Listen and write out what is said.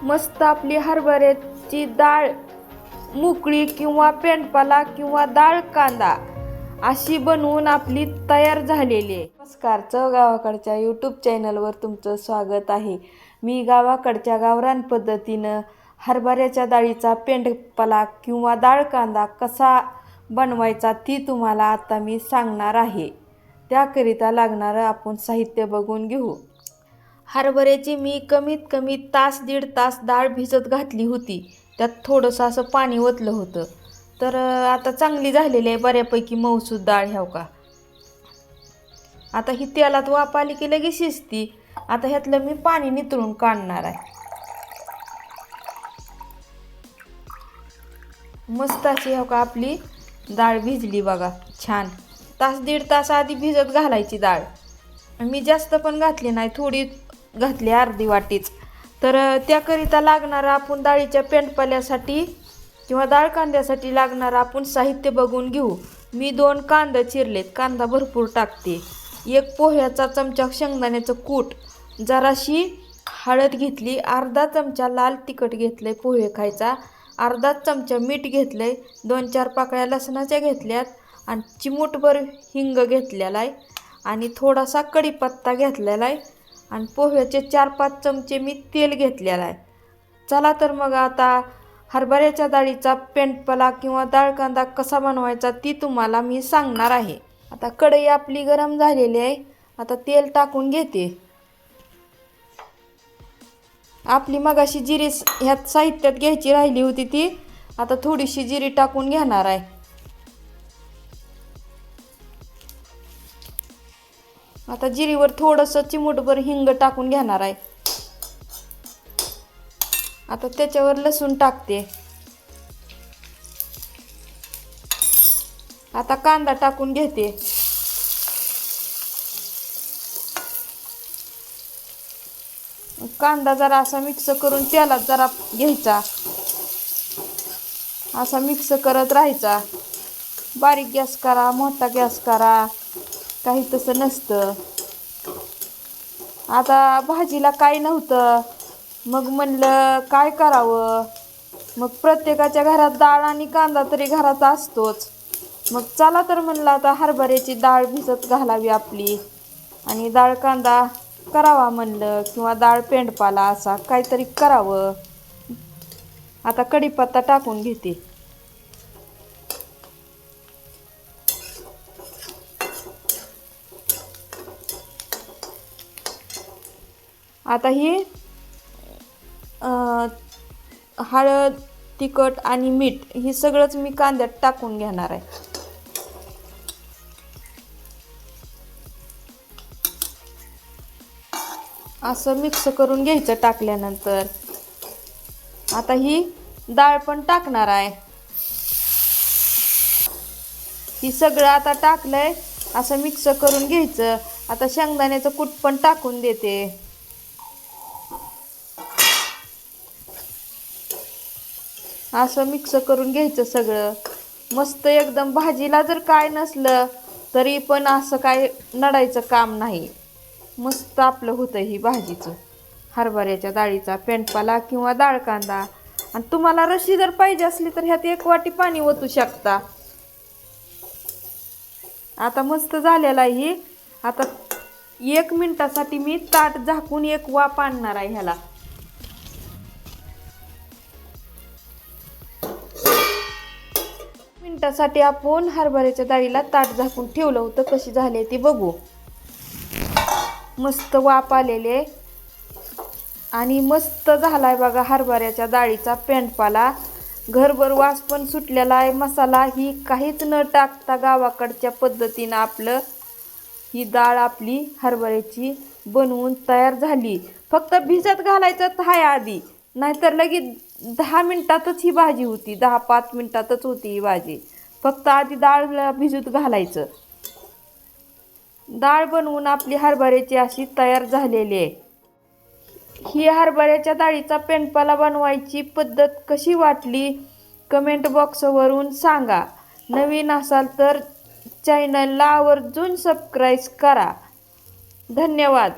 मस्त आपली हरभऱ्याची डाळ मोकळी किंवा पेंडपाला किंवा डाळ कांदा अशी बनवून आपली तयार झालेली आहे। नमस्कार, चव गावाकडच्या यूट्यूब चॅनलवर तुमचं स्वागत आहे। मी गावाकडच्या गावरान पद्धतीनं हरभऱ्याच्या डाळीचा पेंडपाला किंवा डाळ कांदा कसा बनवायचा ती तुम्हाला आता मी सांगणार आहे। त्याकरिता लागणारं आपण साहित्य बघून घेऊ। हरभऱ्याची मी कमीत कमी तास दीड तास डाळ भिजत घातली होती। त्यात थोडंसं असं पाणी ओतलं होतं, तर आता चांगली झालेली आहे बऱ्यापैकी मऊसूद डाळ ह्याव का। आता ही तेलात वाफ आली की लगेच शिजती। आता ह्यातलं मी पाणी नितळून काढणार आहे। मस्त अशी ह्याव का आपली डाळ भिजली बघा छान। तास दीड तास आधी भिजत घालायची डाळ। मी जास्त पण घातली नाही, थोडी घातली अर्धी वाटीच। तर त्याकरिता लागणारं आपण डाळीच्या पेंडपाल्यासाठी किंवा डाळ कांद्यासाठी लागणारं आपण साहित्य बघून घेऊ। मी 2 कांदे चिरलेत, कांदा भरपूर टाकते। 1 पोह्याचा चमचा शेंगदाण्याचं कूट, जराशी हळद घेतली, अर्धा चमचा लाल तिखट घेतलंय पोहे खायचा, अर्धा चमचा मीठ घेतलंय, 2-4 पाकळ्या लसणाच्या घेतल्यात आणि चिमूटभर हिंग घेतलेला आहे आणि थोडासा कढीपत्ता घेतलेला आहे आणि पोह्याचे 4-5 चमचे मी तेल घेतलेलं आहे। चला तर मग आता हरभऱ्याच्या डाळीचा पेंडपाला किंवा डाळ कांदा कसा बनवायचा ती तुम्हाला मी सांगणार आहे। आता कढई आपली गरम झालेली आहे, आता तेल टाकून घेते। आपली मगाशी जिरी ह्यात साहित्यात घ्यायची राहिली होती ती आता थोडीशी जिरी टाकून घेणार आहे। आता जिरीवर थोडंसं चिमूटभर हिंग टाकून घेणार आहे। आता त्याच्यावर लसूण टाकते। आता कांदा टाकून घेते। कांदा जरा असा मिक्स करून तेलात जरा घ्यायचा, असा मिक्स करत राहायचा। बारीक गॅस करा, मोठा गॅस करा, काही तसं नसतं। आता भाजीला काही नव्हतं, मग म्हणलं काय करावं, मग प्रत्येकाच्या घरात डाळ आणि कांदा तरी घरात असतोच। मग चला तर म्हणलं आता हरभऱ्याची डाळ भिजत घालावी आपली आणि डाळ कांदा करावा म्हणलं, किंवा डाळ पेंडपाला असा काहीतरी करावं। आता कढीपत्ता टाकून घेते। आता ही हळद तिखट आणि मीठ हे सगळंच मी कांद्यात टाकून घेणार आहे। असं मिक्स करून घ्यायचं टाकल्यानंतर आता ही डाळ पण टाकणार आहे। ही सगळं आता टाकलंय, असं मिक्स करून घ्यायचं। आता शेंगदाण्याचं कूट पण टाकून देते। असं मिक्स करून घ्यायचं सगळं मस्त एकदम। भाजीला जर काय नसलं तरी पण असं काय नडायचं काम नाही, मस्त आपलं होतं ही भाजीचं हरभऱ्याच्या डाळीचा पेंडपाला किंवा डाळ कांदा। आणि तुम्हाला रशी जर पाहिजे असली तर ह्यात 1 वाटी पाणी ओतू शकता। आता मस्त झालेला आहे ही। आता 1 मिनिटासाठी मी ताट झाकून 1 वाफ आणणार आहे ह्याला। मिनिटासाठी आपण हरभऱ्याच्या डाळीला ताट झाकून ठेवलं होतं, कशी झाली ती बघू। मस्त वाफ आलेले आणि मस्त झालाय बघा हरभऱ्याच्या डाळीचा पेंडपाला। घरभर वास पण सुटलेला आहे। मसाला ही काहीच न टाकता गावाकडच्या पद्धतीनं आपलं ही डाळ आपली हरभऱ्याची बनवून तयार झाली। फक्त भिजत घालायचं आहे आधी, नाहीतर लगेच 10 मिनिटातच ही भाजी होती, 10-5 मिनिटातच होती ही भाजी। फक्त आधी डाळ भिजत घालायचं। डाळ बनवून आपली हरभऱ्याची अशी तयार झालेली आहे। ही हरभऱ्याच्या डाळीचा पेंडपाला बनवायची पद्धत कशी वाटली कमेंट बॉक्सवरून सांगा। नवीन असाल तर चॅनलला आवर्जून सबस्क्राईब करा। धन्यवाद।